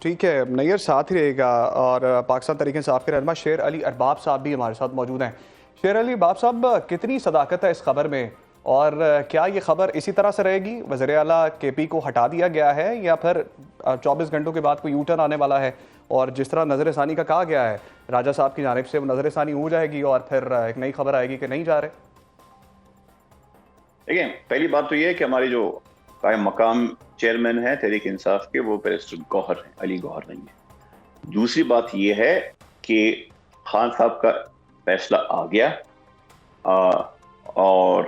ٹھیک ہے نیئر ساتھ ہی رہے گا، اور پاکستان تحریک انصاف کے رہنما شیر علی ارباب صاحب بھی ہمارے ساتھ موجود ہیں۔ شیر علی ارباب صاحب، کتنی صداقت ہے اس خبر میں، اور کیا یہ خبر اسی طرح سے رہے گی؟ وزیر اعلیٰ کے پی کو ہٹا دیا گیا ہے یا پھر 24 گھنٹوں کے بعد کوئی یو ٹرن آنے والا ہے، اور جس طرح نظر ثانی کا کہا گیا ہے راجہ صاحب کی جانب سے، وہ نظر ثانی ہو جائے گی اور پھر ایک نئی خبر آئے گی کہ نہیں جا رہے؟ دیکھیں، پہلی بات تو یہ ہے کہ ہمارے جو قائم مقام چیئرمین ہیں تحریک انصاف کے، وہ بیرسٹر گوہر ہیں، علی گوہر نہیں ہے۔ دوسری بات یہ ہے کہ خان صاحب کا فیصلہ آ گیا، اور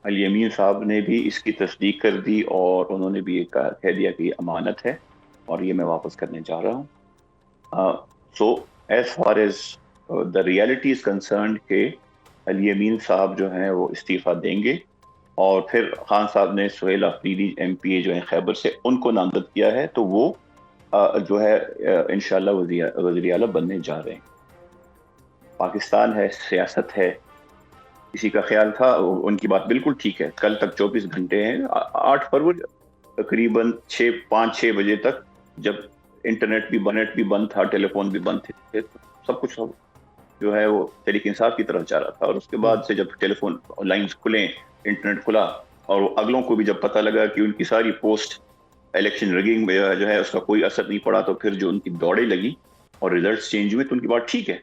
علی امین صاحب نے بھی اس کی تصدیق کر دی، اور انہوں نے بھی یہ کہہ دیا کہ یہ امانت ہے اور یہ میں واپس کرنے جا رہا ہوں۔ So as far as the reality is concerned کہ علی امین صاحب جو ہیں وہ استعفیٰ دیں گے، اور پھر خان صاحب نے سہیل آفریدی ایم پی اے جو ہیں خیبر سے، ان کو نامزد کیا ہے، تو وہ جو ہے انشاءاللہ وزیر اعلیٰ بننے جا رہے ہیں۔ پاکستان ہے، سیاست ہے، کسی کا خیال تھا، ان کی بات بالکل ٹھیک ہے، کل تک 24 گھنٹے ہیں، 8 فروری تقریباً 5-6 بجے تک، جب انٹرنیٹ بھی بند تھا، ٹیلی فون بھی بند تھے، سب کچھ جو ہے وہ تحریک انصاف کی طرف جا رہا تھا۔ اور اس کے بعد سے جب ٹیلی فون لائنز کھلیں، انٹرنیٹ کھلا، اور اگلوں کو بھی جب پتہ لگا کہ ان کی ساری پوسٹ الیکشن رگنگ میں جو ہے اس کا کوئی اثر نہیں پڑا، تو پھر جو ان کی دوڑیں لگی اور ریزلٹس چینج ہوئے، تو ان کی بات ٹھیک ہے،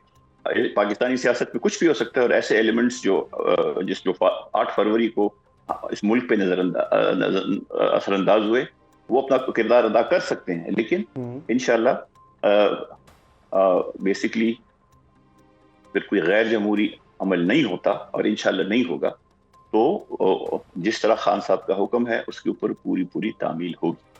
پاکستانی سیاست میں کچھ بھی ہو سکتا ہے، اور ایسے ایلیمنٹس جو 8 فروری کو اس ملک پہ اثر انداز ہوئے، وہ اپنا کردار ادا کر سکتے ہیں، لیکن انشاءاللہ بیسکلی پھر کوئی غیر جمہوری عمل نہیں ہوتا، اور انشاءاللہ نہیں ہوگا، تو جس طرح خان صاحب کا حکم ہے اس کے اوپر پوری تعمیل ہوگی۔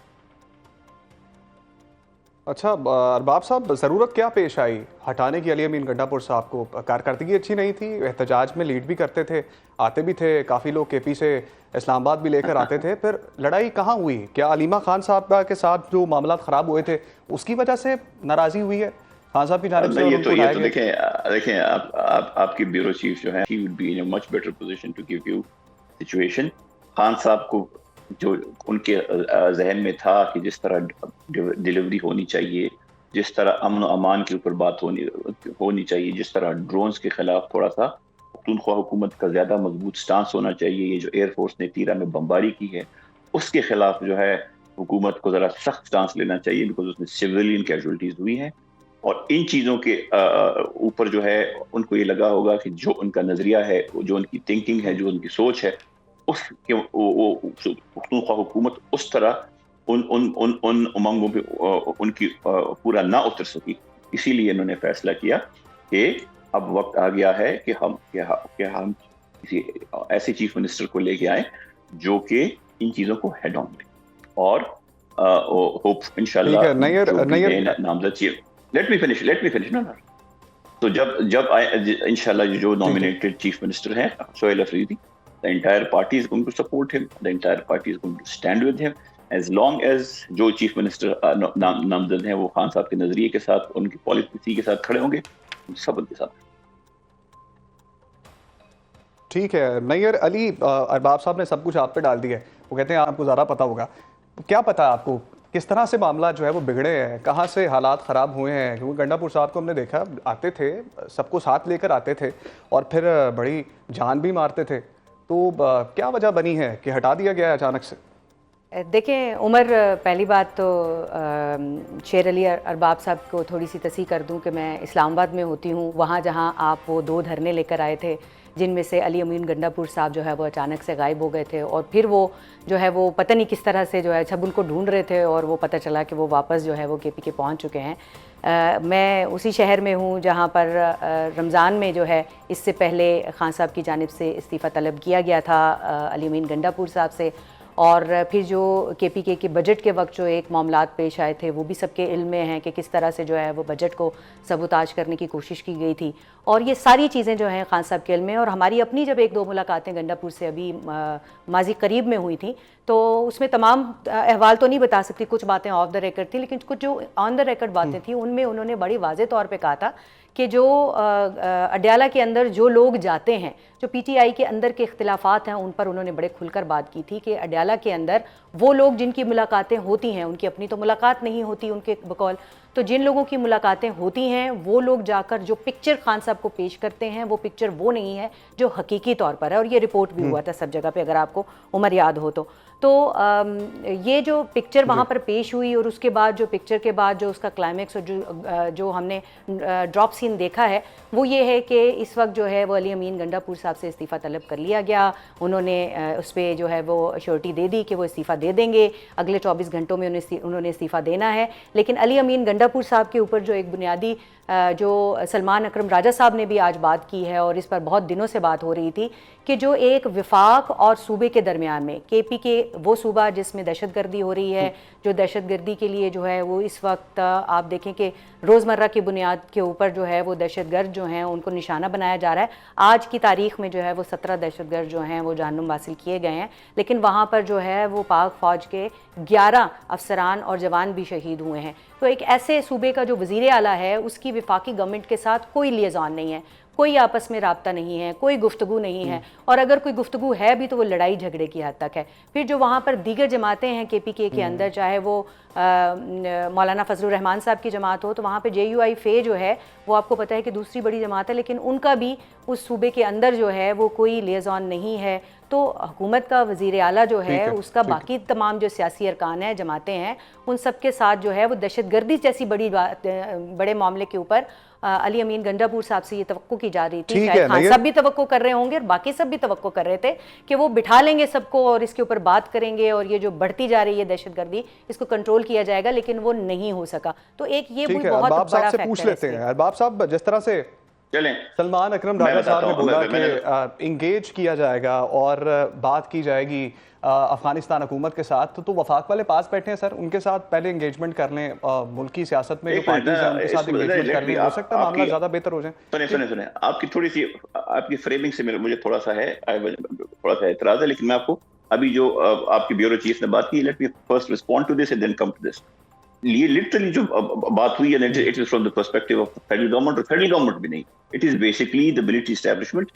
اچھا ارباب صاحب، ضرورت کیا پیش آئی ہٹانے کی علی امین گنڈا پور صاحب کو؟ کارکردگی اچھی نہیں تھی، احتجاج میں لیڈ بھی کرتے تھے، آتے بھی تھے، کافی لوگ کے پی سے اسلام آباد بھی لے کر آتے تھے، پھر لڑائی کہاں ہوئی؟ کیا علیمہ خان صاحب کے ساتھ جو معاملات خراب ہوئے تھے اس کی وجہ سے ناراضی ہوئی ہے خان صاحب کی جانب سے اور ان کو یہ اٹھایا تو گیا؟ دیکھیں آپ کی بیورو چیف جو ہے he would be in a much better position to give you situation۔ Khan صاحب کو جو ان کے ذہن میں تھا کہ جس طرح ڈیلیوری ہونی چاہیے، جس طرح امن و امان کے اوپر بات ہونی چاہیے، جس طرح ڈرونز کے خلاف تھوڑا سا پختونخوا حکومت کا زیادہ مضبوط سٹانس ہونا چاہیے، یہ جو ایئر فورس نے تیرا میں بمباری کی ہے اس کے خلاف جو ہے حکومت کو ذرا سخت سٹانس لینا چاہیے، بیکاز اس میں سیویلین کیجولٹیز ہوئی ہیں، اور ان چیزوں کے اوپر جو ہے ان کو یہ لگا ہوگا کہ جو ان کا نظریہ ہے، جو ان کی تھنکنگ ہے، جو ان کی سوچ ہے، اس کے پختونخوا حکومت اس طرح ان امنگوں پہ ان کی پورا نہ اتر سکی۔ اسی لیے انہوں نے فیصلہ کیا کہ اب وقت آ گیا ہے کہ ہم کسی ایسے چیف منسٹر کو لے کے آئیں جو کہ ان چیزوں کو ہیڈ آن لے، اور ہوپ ٹھیک انشاءاللہ ہے نیئر جو بھی نیئر ہے نامزد چیف۔ لیٹ می فنش نا۔ تو جب انشاءاللہ جو ٹھیک ہے نامینیٹڈ چیف منسٹر ہیں Sohail Afridi, the entire party is going to support him, the entire party is going to stand with him, as long as جو چیف منسٹر نامزد ہیں وہ خان صاحب کے نظریے کے ساتھ، ان کی پالیسی کے ساتھ کھڑے ہوں گے، سب ان کے ساتھ۔ ٹھیک ہے نیئر علی ارباب صاحب نے سب کچھ آپ پہ ڈال دیا ہے، وہ کہتے ہیں آپ کو زیادہ پتہ ہوگا، کیا پتہ آپ کو کس طرح سے معاملات جو ہے وہ بگڑے ہیں، کہاں سے حالات خراب ہوئے ہیں؟ کیونکہ گنڈا پور صاحب کو ہم نے دیکھا آتے تھے، سب کو ساتھ لے کر آتے تھے، اور پھر بڑی جان بھی مارتے تھے، تو کیا وجہ بنی ہے کہ ہٹا دیا گیا ہے اچانک سے؟ دیکھیں عمر، پہلی بات تو شیر علی ارباب صاحب کو تھوڑی سی تصحیح کر دوں کہ میں اسلام آباد میں ہوتی ہوں، وہاں جہاں آپ وہ 2 دھرنے لے کر آئے تھے، جن میں سے علی امین گنڈا پور صاحب جو ہے وہ اچانک سے غائب ہو گئے تھے، اور پھر وہ جو ہے وہ پتہ نہیں کس طرح سے جو ہے سب ان کو ڈھونڈ رہے تھے، اور وہ پتہ چلا کہ وہ واپس جو ہے وہ کے پی کے پہنچ چکے ہیں۔ میں اسی شہر میں ہوں جہاں پر رمضان میں جو ہے اس سے پہلے خان صاحب کی جانب سے استعفیٰ طلب کیا گیا تھا علی امین گنڈا پور صاحب سے، اور پھر جو کے پی کے بجٹ کے وقت جو ایک معاملات پیش آئے تھے وہ بھی سب کے علم میں ہیں کہ کس طرح سے جو ہے وہ بجٹ کو سبوتاج کرنے کی کوشش کی گئی تھی، اور یہ ساری چیزیں جو ہیں خان صاحب کے علم میں، اور ہماری اپنی جب 1-2 ملاقاتیں گنڈا پور سے ابھی ماضی قریب میں ہوئی تھیں تو اس میں تمام احوال تو نہیں بتا سکتی, کچھ باتیں آف دا ریکارڈ تھی, لیکن کچھ جو آن دا ریکارڈ باتیں تھیں ان میں انہوں نے بڑی واضح طور پہ کہا تھا کہ جو اڈیالہ کے اندر جو لوگ جاتے ہیں, جو پی ٹی آئی کے اندر کے اختلافات ہیں ان پر انہوں نے بڑے کھل کر بات کی تھی کہ اڈیالہ کے اندر وہ لوگ جن کی ملاقاتیں ہوتی ہیں, ان کی اپنی تو ملاقات نہیں ہوتی ان کے بقول, تو جن لوگوں کی ملاقاتیں ہوتی ہیں وہ لوگ جا کر جو پکچر خان صاحب کو پیش کرتے ہیں وہ پکچر وہ نہیں ہے جو حقیقی طور پر ہے, اور یہ رپورٹ بھی ہوا تھا سب جگہ پہ اگر آپ کو عمر یاد ہو تو یہ جو پکچر وہاں پر پیش ہوئی اور اس کے بعد جو پکچر کے بعد جو اس کا کلائمیکس اور جو ہم نے ڈراپ سین دیکھا ہے وہ یہ ہے کہ اس وقت جو ہے وہ علی امین گنڈا پور صاحب سے استعفیٰ طلب کر لیا گیا, انہوں نے اس پہ جو ہے وہ ایشورٹی دے دی کہ وہ استعفیٰ دے دیں گے, اگلے 24 گھنٹوں میں انہوں نے استعفیٰ دینا ہے. لیکن علی امین گنڈا پور صاحب کے اوپر جو ایک بنیادی جو سلمان اکرم راجہ صاحب نے بھی آج بات کی ہے اور اس پر بہت دنوں سے بات ہو رہی تھی کہ جو ایک وفاق اور صوبے کے درمیان میں کے پی کے وہ صوبہ جس میں دہشت گردی ہو رہی ہے, جو دہشت گردی کے لیے جو ہے وہ اس وقت آپ دیکھیں کہ روزمرہ کی بنیاد کے اوپر جو ہے وہ دہشت گرد جو ہیں ان کو نشانہ بنایا جا رہا ہے. آج کی تاریخ میں جو ہے وہ 17 دہشت گرد جو ہیں وہ جہنم حاصل کیے گئے ہیں, لیکن وہاں پر جو ہے وہ پاک فوج کے 11 افسران اور جوان بھی شہید ہوئے ہیں. تو ایک ایسے صوبے کا جو وزیر اعلیٰ ہے اس کی وفاقی گورنمنٹ کے ساتھ کوئی لیزان نہیں ہے, کوئی آپس میں رابطہ نہیں ہے, کوئی گفتگو نہیں ہے, اور اگر کوئی گفتگو ہے بھی تو وہ لڑائی جھگڑے کی حد تک ہے. پھر جو وہاں پر دیگر جماعتیں ہیں کے پی کے اندر, چاہے وہ مولانا فضل الرحمان صاحب کی جماعت ہو, تو وہاں پہ جے یو آئی فے جو ہے وہ آپ کو پتہ ہے کہ دوسری بڑی جماعت ہے, لیکن ان کا بھی اس صوبے کے اندر جو ہے وہ کوئی لیزان نہیں ہے. تو حکومت کا وزیر اعلیٰ جو ہے اس کا باقی تمام جو سیاسی ارکان ہیں, جماعتیں ہیں, ان سب کے ساتھ جو ہے وہ دہشت گردی جیسی بڑے معاملے کے اوپر علی امین گنڈا پور صاحب سے یہ توقع کی جا رہی تھی, شاید خان صاحب بھی توقع کر رہے ہوں گے اور باقی سب بھی توقع کر رہے تھے کہ وہ بٹھا لیں گے سب کو اور اس کے اوپر بات کریں گے اور یہ جو بڑھتی جا رہی ہے دہشت گردی اس کو کنٹرول کیا جائے گا, لیکن وہ نہیں ہو سکا. تو ایک یہ بہت بڑا فیکٹر ہے. پوچھ لیتے ہیں ارباب صاحب, جس طرح سے سلمان اکرم راجہ صاحب نے بولا کہ انگیج کیا جائے گا اور بات کی جائے گی افغانستان حکومت کے ساتھ, تو وفاق والے پاس بیٹھے ہیں سر, ان کے ساتھ پہلے انگیجمنٹ کر لیں, ملکی سیاست میں جو پارٹیز ہیں ان کے ساتھ انگیجمنٹ کر لیں, ہو سکتا ہے معاملہ زیادہ بہتر ہو جائیں. سنیں آپ کی تھوڑی سی آپ کی فریمنگ سے مجھے تھوڑا سا اعتراض ہے, لیکن میں آپ کو ابھی جو آپ کی بیورو چیف نے بات کی, let me first respond to this and then come to this. یہ لٹرلی جو بات ہوئی ہے it is from the perspective of federal government, اور فیڈرل گورنمنٹ بھی نہیں, it is basically the military establishment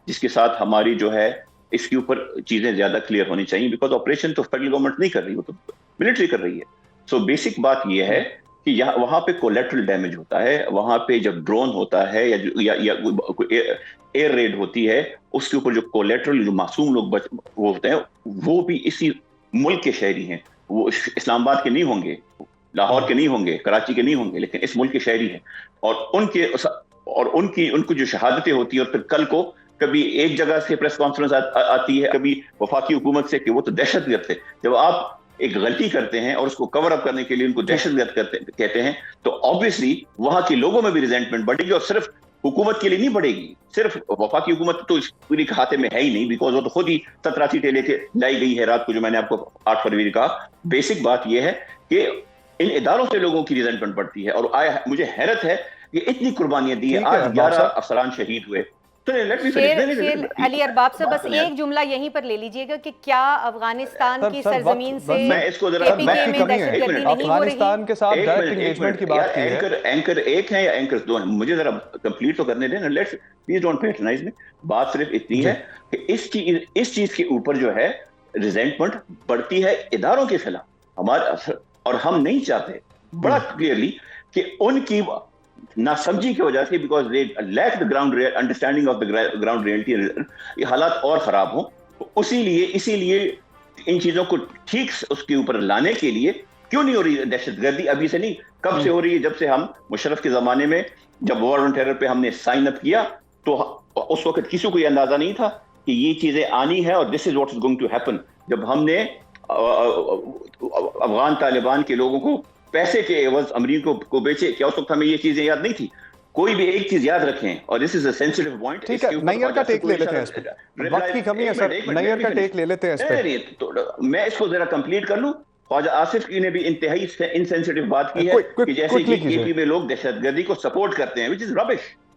جس کے ساتھ ہماری جو ہے اس کے اوپر چیزیں زیادہ کلیئر ہونی چاہیے, بیکاز آپریشن تو فیڈرل گورنمنٹ نہیں کر رہی, وہ تو ملٹری کر رہی ہے. سو بیسک بات یہ ہے کہ یہاں پہ کولیٹرل ڈیمیج ہوتا ہے, وہاں پہ جب ڈرون ہوتا ہے یا ایئر ریڈ ہوتی ہے, اس کے اوپر جو کولیٹرل جو معصوم لوگ وہ ہوتے ہیں وہ بھی اسی ملک کے شہری ہیں, وہ اسلام آباد کے نہیں ہوں گے, لاہور کے نہیں ہوں گے, کراچی کے نہیں ہوں گے, لیکن اس ملک کے شہری ہیں, اور ان کی جو شہادتیں ہوتی ہیں, اور پھر کل کو کبھی ایک جگہ سے پریس کانفرنس آتی ہے, کبھی وفاقی حکومت سے کہ وہ تو دہشت گرد تھے. جب آپ ایک غلطی کرتے ہیں اور اس کو کور اپ کرنے کے لیے ان کو دہشت گرد کہتے ہیں, تو آبویسلی وہاں کے لوگوں میں بھی ریزنٹمنٹ بڑھے گی, اور صرف حکومت کے لیے نہیں بڑھے گی, صرف وفاقی حکومت تو اس پوری کھاتے میں ہے ہی نہیں, بیکاز وہ تو خود ہی 17 سیٹیں لے کے لائی گئی ہے رات کو, جو میں نے آپ کو 8 فروری کہا. بیسک بات یہ ہے کہ ان اداروں سے لوگوں کی ریزنٹمنٹ بڑھتی ہے, اور مجھے حیرت ہے کہ اتنی قربانیاں دی ہیں, آج 11 افسران شہید ہوئے. علی ارباب سے بس ایک جملہ یہیں پر لے لیجئے گا کہ کیا افغانستان کی سرزمین سے افغانستان کے ساتھ ڈائریکٹ انگیجمنٹ کی بات کی ہے, اینکر ایک ہے یا اینکر دو ہیں, مجھے ذرا کمپلیٹ تو کرنے دیں نا, لیٹس پلیز ڈونٹ پیٹرنائز می. بات صرف اتنی ہے کہ اس چیز کے اوپر جو ہے ریزنٹمنٹ بڑھتی ہے اداروں کے خلاف ہمارے, اور ہم نہیں چاہتے بڑا کلیئرلی کہ ان کی نہ سمجھی کی وجہ سے, because they lack the ground understanding of the ground reality, یہ حالات اور خراب ہوں. اسی لیے ان چیزوں کو ٹھیک اس کے اوپر لانے کے لیے کیوں نہیں ہو رہی دہشت گردی, ابھی سے نہیں, کب سے ہو رہی ہے, جب سے ہم مشرف کے زمانے میں جب وار آن ٹیرر پہ ہم نے سائن اپ کیا, تو اس وقت کسی کو یہ اندازہ نہیں تھا کہ یہ چیزیں آنی ہے, اور this is what is going to happen. جب ہم نے افغان طالبان کے لوگوں کو پیسے کے عوض امریکہ کو بیچے, کیا اس وقت ہمیں یہ چیزیں یاد نہیں تھی؟ کوئی بھی ایک چیز یاد رکھیں, اور this is a sensitive point. ٹھیک ہے, نیئر کا ٹیک لے لیتے ہیں اس پہ, وقت کی کمی ہے سر, نیئر کا ٹیک لے لیتے ہیں اس پہ. میں اس کو ذرا کمپلیٹ کر لوں. خواجہ آصف نے بھی انتہائی انسینسٹیو بات کی ہے کہ جیسے کہ کے پی میں لوگ دہشت گردی کو سپورٹ کرتے ہیں, which is rubbish.